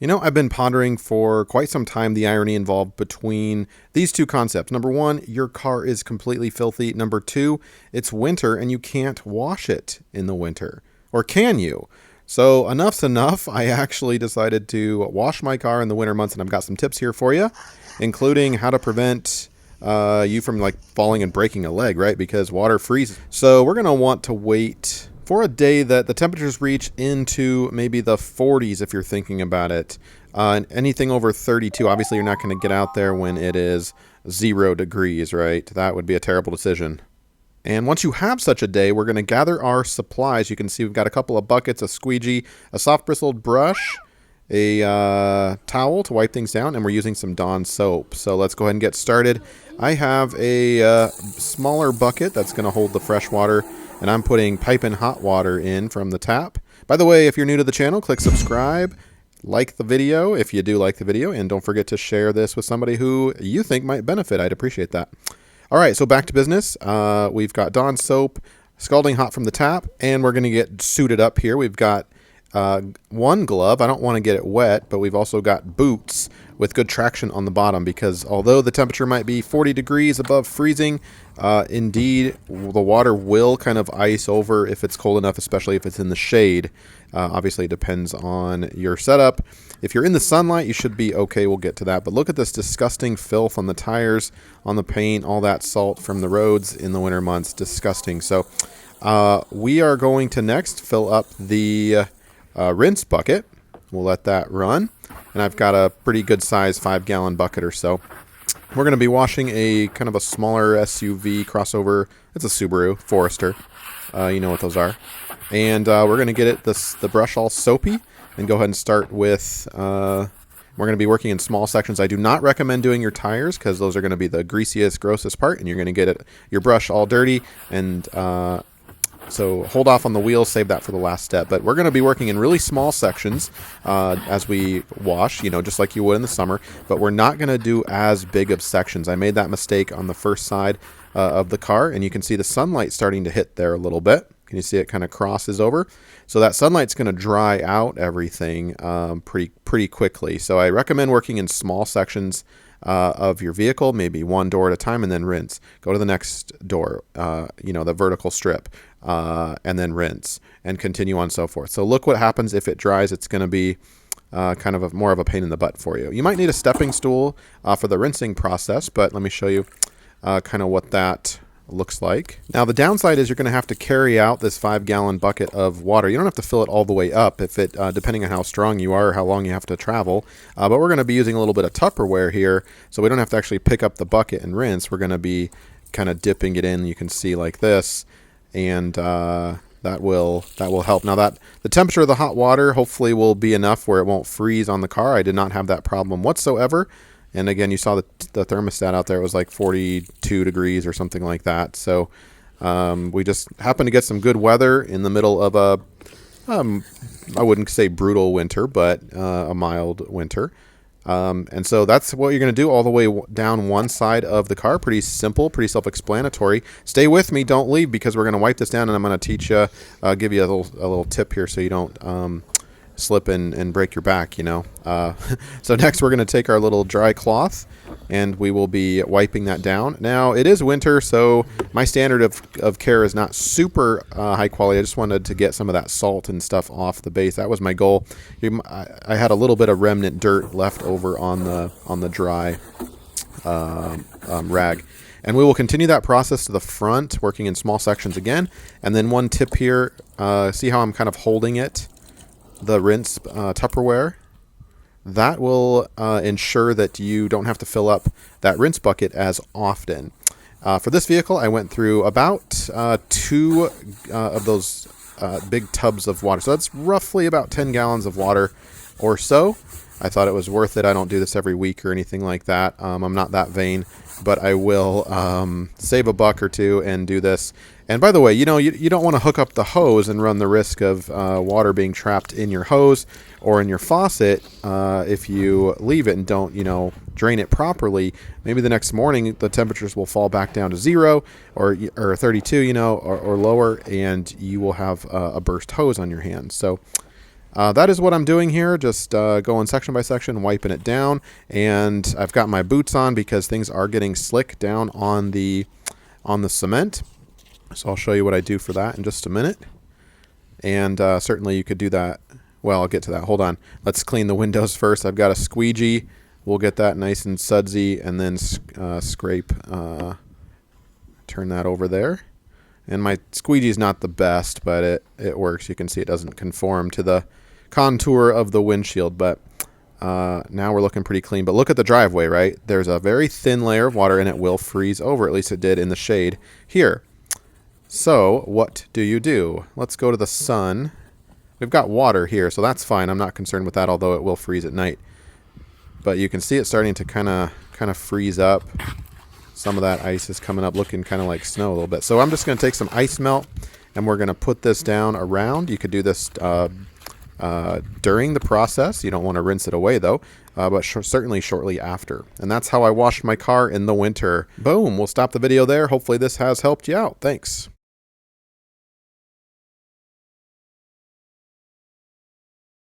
You know, I've been pondering for quite some time the irony involved between these two concepts. Number one, your car is completely filthy. Number two, it's winter and you can't wash it in the winter. Or can you? So enough's enough. I actually decided to wash my car in the winter months, and I've got some tips here for you, including how to prevent you from like falling and breaking a leg, right? Because water freezes. So we're going to want to wait for a day that the temperatures reach into maybe the 40s if you're thinking about it. And anything over 32, obviously you're not going to get out there when it is 0 degrees, right? That would be a terrible decision. And once you have such a day, we're going to gather our supplies. You can see we've got a couple of buckets, a squeegee, a soft bristled brush, a towel to wipe things down, and we're using some Dawn soap. So let's go ahead and get started. I have a smaller bucket that's going to hold the fresh water, and I'm putting piping hot water in from the tap. By the way, if you're new to the channel, click subscribe, like the video if you do like the video, and don't forget to share this with somebody who you think might benefit. I'd appreciate that. All right, so back to business. We've got Dawn soap, scalding hot from the tap, and we're going to get suited up here. We've got one glove. I don't want to get it wet, but we've also got boots with good traction on the bottom, because although the temperature might be 40 degrees above freezing, indeed the water will kind of ice over if it's cold enough, especially if it's in the shade. Obviously it depends on your setup. If you're in the sunlight, you should be okay. We'll get to that. But look at this disgusting filth on the tires, on the paint, all that salt from the roads in the winter months. Disgusting. So we are going to next fill up the rinse bucket. We'll let that run. And I've got a pretty good size 5-gallon bucket or so. We're going to be washing a kind of a smaller SUV crossover. It's a Subaru Forester. You know what those are. And we're going to get the brush all soapy and go ahead and start with, we're going to be working in small sections. I do not recommend doing your tires because those are going to be the greasiest, grossest part, and you're going to get your brush all dirty. And so hold off on the wheels, save that for the last step. But we're going to be working in really small sections as we wash, just like you would in the summer. But we're not going to do as big of sections. I made that mistake on the first side of the car, and you can see the sunlight starting to hit there a little bit. Can you see it kind of crosses over? So that sunlight's going to dry out everything pretty quickly. So I recommend working in small sections of your vehicle, maybe one door at a time, and then rinse. Go to the next door, the vertical strip, and then rinse, and continue on so forth. So look what happens if it dries. It's going to be kind of more of a pain in the butt for you. You might need a stepping stool for the rinsing process, but let me show you kind of what that looks like. Now the downside is you're going to have to carry out this 5-gallon bucket of water. You don't have to fill it all the way up if it depending on how strong you are or how long you have to travel, but we're going to be using a little bit of Tupperware here, so we don't have to actually pick up the bucket and rinse. We're going to be kind of dipping it in, you can see, like this, and that will help. Now that the temperature of the hot water hopefully will be enough where it won't freeze on the car. I did not have that problem whatsoever. And again, you saw the thermostat out there. It was like 42 degrees or something like that. So we just happened to get some good weather in the middle of a, I wouldn't say brutal winter, but a mild winter. And so that's what you're going to do all the way down one side of the car. Pretty simple, pretty self-explanatory. Stay with me. Don't leave, because we're going to wipe this down, and I'm going to teach you, give you a little tip here so you don't slip and break your back, So next we're going to take our little dry cloth, and we will be wiping that down. Now it is winter, so my standard of care is not super high quality. I just wanted to get some of that salt and stuff off the base. That was my goal. I had a little bit of remnant dirt left over on the dry rag. And we will continue that process to the front, working in small sections again. And then one tip here, see how I'm kind of holding it, the rinse Tupperware. That will ensure that you don't have to fill up that rinse bucket as often. For this vehicle, I went through about 2 of those big tubs of water. So that's roughly about 10 gallons of water or so. I thought it was worth it. I don't do this every week or anything like that. I'm not that vain, but I will save a buck or two and do this. And by the way, you don't want to hook up the hose and run the risk of water being trapped in your hose or in your faucet if you leave it and don't, drain it properly. Maybe the next morning the temperatures will fall back down to 0 or 32, or lower, and you will have a burst hose on your hands. So That is what I'm doing here, just going section by section, wiping it down. And I've got my boots on because things are getting slick down on the cement. So I'll show you what I do for that in just a minute. And certainly you could do that. Well, I'll get to that. Hold on. Let's clean the windows first. I've got a squeegee. We'll get that nice and sudsy, and then scrape, turn that over there. And my squeegee is not the best, but it works. You can see it doesn't conform to the contour of the windshield, but now we're looking pretty clean. But look at the driveway, right? There's a very thin layer of water, and it will freeze over. At least it did in the shade here. So what do? Let's go to the sun. We've got water here, so that's fine. I'm not concerned with that, although it will freeze at night. But you can see it starting to kind of freeze up. Some of that ice is coming up looking kind of like snow a little bit. So I'm just going to take some ice melt, and we're going to put this down around. You could do this during the process. You don't want to rinse it away, though, but certainly shortly after. And that's how I washed my car in the winter. Boom. We'll stop the video there. Hopefully this has helped you out. Thanks.